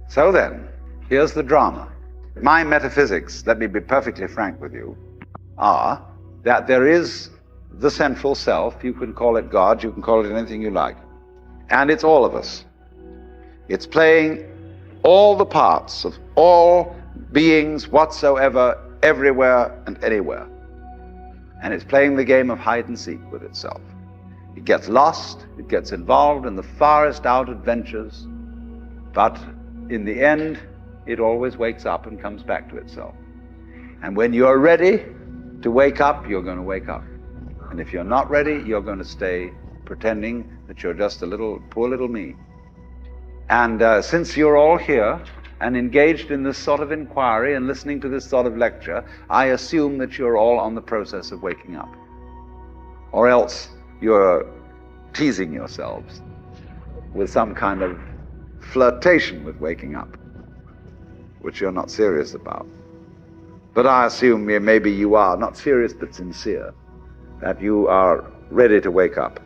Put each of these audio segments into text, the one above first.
So then, here's the drama. My metaphysics, let me be perfectly frank with you, are that there is the central self. You can call it God, you can call it anything you like. And it's all of us. It's playing all the parts of all beings whatsoever, everywhere and anywhere. And it's playing the game of hide and seek with itself. It gets lost, it gets involved in the farthest out adventures, but in the end, it always wakes up and comes back to itself. And when you're ready to wake up, you're going to wake up. And if you're not ready, you're going to stay pretending that you're just a little, poor little me. And since you're all here and engaged in this sort of inquiry and listening to this sort of lecture, I assume that you're all on the process of waking up. Or else you're teasing yourselves with some kind of flirtation with waking up, which you're not serious about. But I assume maybe you are, not serious but sincere, that you are ready to wake up.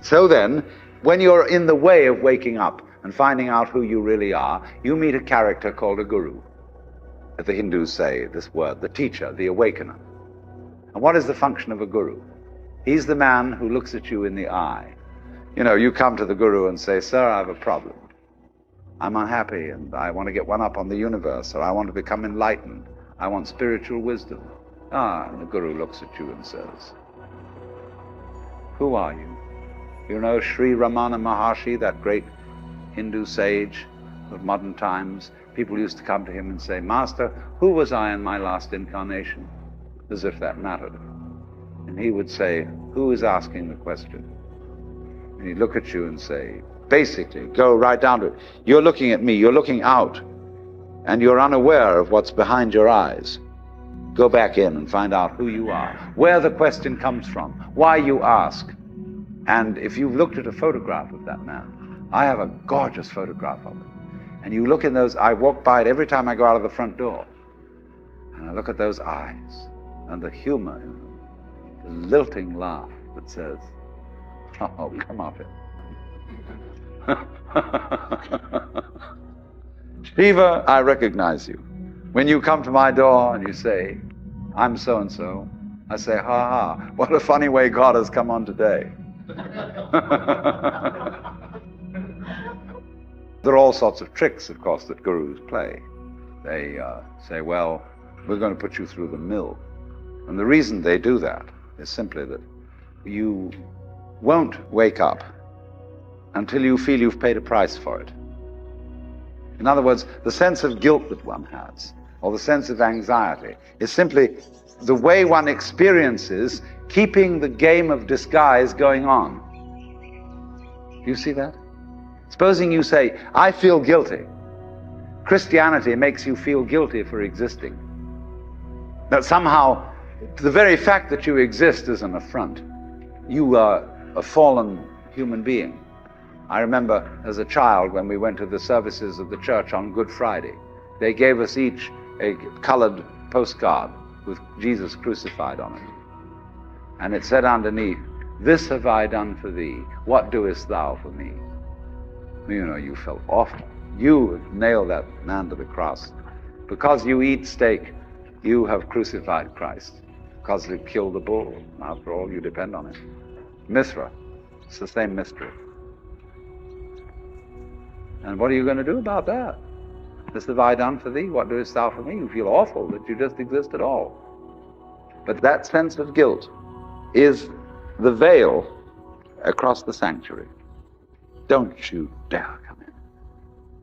So then, when you're in the way of waking up and finding out who you really are, you meet a character called a guru. As the Hindus say this word, the teacher, the awakener. And what is the function of a guru? He's the man who looks at you in the eye. You know, you come to the guru and say, "Sir, I have a problem. I'm unhappy and I want to get one up on the universe, or I want to become enlightened. I want spiritual wisdom." And the guru looks at you and says, "Who are you?" You know Sri Ramana Maharshi, that great Hindu sage of modern times? People used to come to him and say, "Master, who was I in my last incarnation?" As if that mattered. And he would say, "Who is asking the question?" And he'd look at you and say, basically, go right down to it. You're looking at me, you're looking out, and you're unaware of what's behind your eyes. Go back in and find out who you are, where the question comes from, why you ask. And if you've looked at a photograph of that man, I have a gorgeous photograph of it. And you look in those, I walk by it every time I go out of the front door. And I look at those eyes and the humor in them, the lilting laugh that says, "Oh, come off it." Shiva, I recognize you. When you come to my door and you say, "I'm so-and-so," I say, "Ha ha, what a funny way God has come on today." There are all sorts of tricks, of course, that gurus play. They say, "Well, we're going to put you through the mill." And the reason they do that is simply that you won't wake up until you feel you've paid a price for it. In other words, the sense of guilt that one has, or the sense of anxiety, is simply the way one experiences keeping the game of disguise going on. Do you see that? Supposing you say, "I feel guilty." Christianity makes you feel guilty for existing. That somehow the very fact that you exist is an affront. You are a fallen human being. I remember as a child when we went to the services of the church on Good Friday, they gave us each a colored postcard with Jesus crucified on it. And it said underneath, "This have I done for thee. What doest thou for me?" You know, you felt awful. You nailed that man to the cross. Because you eat steak, you have crucified Christ. Because you killed the bull. After all, you depend on it. Mithra, it's the same mystery. And what are you going to do about that? "This have I done for thee, what doest thou for me?" You feel awful that you just exist at all. But that sense of guilt is the veil across the sanctuary. Don't you dare come in.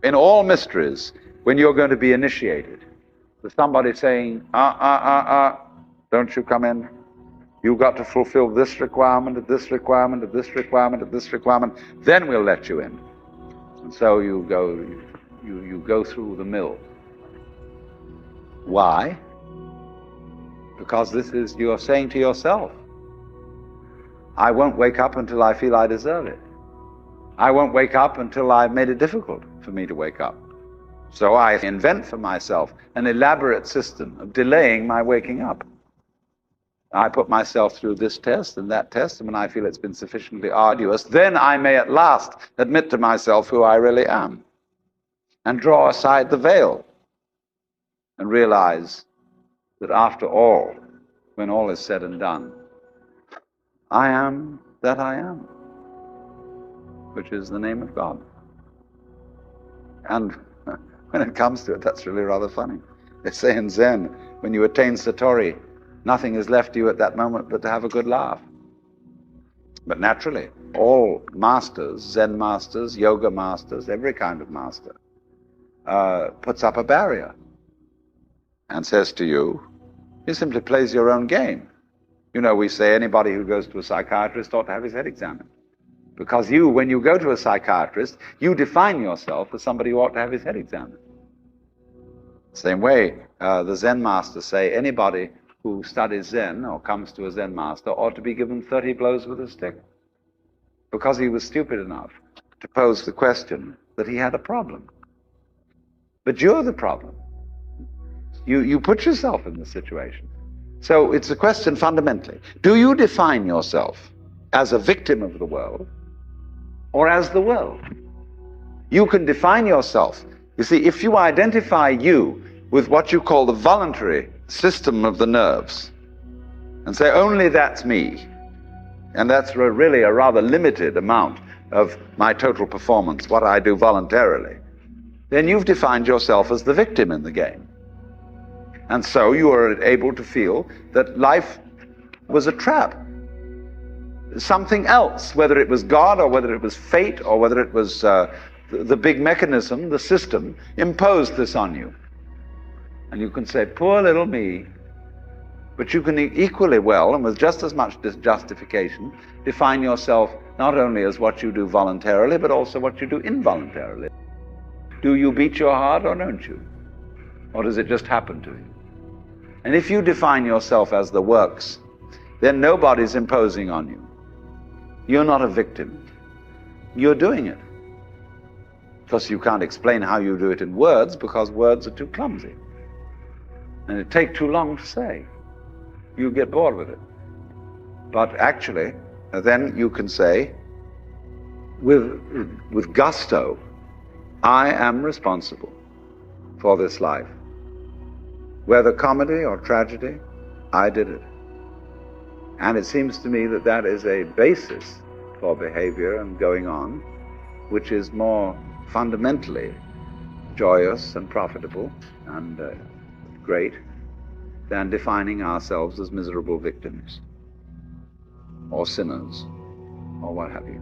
In all mysteries, when you're going to be initiated, with somebody saying, don't you come in. You've got to fulfill this requirement, and this requirement, and this requirement, and this requirement, then we'll let you in. And so you go through the mill. Why? Because this is, you're saying to yourself, "I won't wake up until I feel I deserve it. I won't wake up until I've made it difficult for me to wake up. So I invent for myself an elaborate system of delaying my waking up. I put myself through this test and that test, and when I feel it's been sufficiently arduous, then I may at last admit to myself who I really am." and draw aside the veil and realize that after all, when all is said and done, I am that I am, which is the name of God. And when it comes to it, that's really rather funny. They say in Zen, when you attain Satori, nothing is left to you at that moment but to have a good laugh. But naturally, all masters, Zen masters, yoga masters, every kind of master, puts up a barrier and says to you, you simply plays your own game. You know, we say anybody who goes to a psychiatrist ought to have his head examined. Because you, when you go to a psychiatrist, you define yourself as somebody who ought to have his head examined. Same way, the Zen masters say anybody who studies Zen or comes to a Zen master ought to be given 30 blows with a stick, because he was stupid enough to pose the question that he had a problem. But you're the problem. You put yourself in this situation. So it's a question fundamentally. Do you define yourself as a victim of the world or as the world? You can define yourself. You see, if you identify you with what you call the voluntary system of the nerves and say, only that's me, and that's really a rather limited amount of my total performance, what I do voluntarily, then you've defined yourself as the victim in the game. And so you are able to feel that life was a trap. Something else, whether it was God or whether it was fate or whether it was the big mechanism, the system, imposed this on you. And you can say, poor little me. But you can equally well, and with just as much justification, define yourself not only as what you do voluntarily, but also what you do involuntarily. Do you beat your heart or don't you? Or does it just happen to you? And if you define yourself as the works, then nobody's imposing on you. You're not a victim. You're doing it. Because you can't explain how you do it in words, because words are too clumsy. And it takes too long to say. You get bored with it. But actually, then you can say, with gusto, I am responsible for this life. Whether comedy or tragedy, I did it. And it seems to me that that is a basis for behavior and going on, which is more fundamentally joyous and profitable and great than defining ourselves as miserable victims or sinners or what have you.